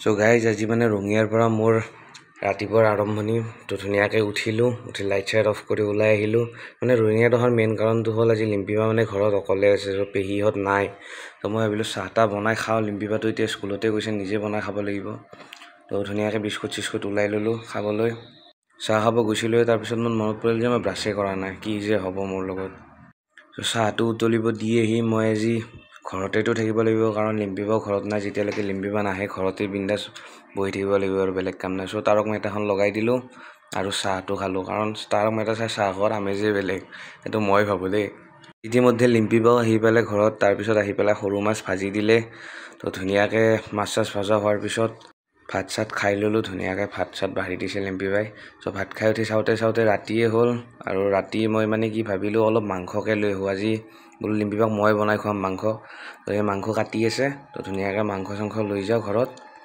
so guys আজি মানে ৰঙিয়াৰ পৰা মোৰ ৰাতিপুৱাৰ আৰম্ভণি তো ধুনীয়াকৈ উঠিলোঁ উঠি লাইট চাইট অফ কৰি ওলাই আহিলোঁ মানে ৰঙিয়াত অহাৰ মেইন কাৰণটো হ'ল আজি লিম্পিবা মানে ঘৰত অকলে আছে তো পেহীহঁত নাই তো মই ভাবিলোঁ চাহ তাহ বনাই খাওঁ লিম্পিবাটো এতিয়া স্কুলতে গৈছে নিজে বনাই খাব লাগিব তো ধুনীয়াকৈ বিস্কুট চিস্কুট ওলাই ল'লোঁ খাবলৈ চাহ খাব গৈছিলোঁ তাৰপিছত মোৰ মনত পৰিল যে মই ব্ৰাছেই কৰা নাই কি যে হ'ব মোৰ লগত তো চাহটো উতলিব দি আহি মই আজি ঘৰতেতো থাকিব লাগিব কাৰণ লিম্পিবাও ঘৰত নাই যেতিয়ালৈকে লিম্পিবা নাহে ঘৰতে বিন্দাছ বহি থাকিব লাগিব আৰু বেলেগ কাম নাই চ' তাৰক মেহতাখন লগাই দিলোঁ আৰু চাহটো খালোঁ কাৰণ তাৰক মেহতা চাই চাহ খোৱাৰ আমেজেই বেলেগ সেইটো মই ভাবোঁ দেই ইতিমধ্যে লিম্পিবাও আহি পেলাই ঘৰত তাৰপিছত আহি পেলাই সৰু মাছ ভাজি দিলে তো ধুনীয়াকৈ মাছ চাছ ভজা হোৱাৰ পিছত ভাত চাত খাই ল'লোঁ ধুনীয়াকৈ ভাত চাত বাঢ়ি দিছে লিম্পিবাই চ' ভাত খাই উঠি চাওঁতে ৰাতিয়ে হ'ল আৰু ৰাতি মই মানে কি ভাবিলোঁ অলপ মাংসকে লৈ আহোঁ আজি বোলো লিম্পিবাক মই বনাই খুৱাম মাংস তো সেই মাংস কাটি আছে তো ধুনীয়াকৈ মাংস চাংস লৈ যাওঁ ঘৰত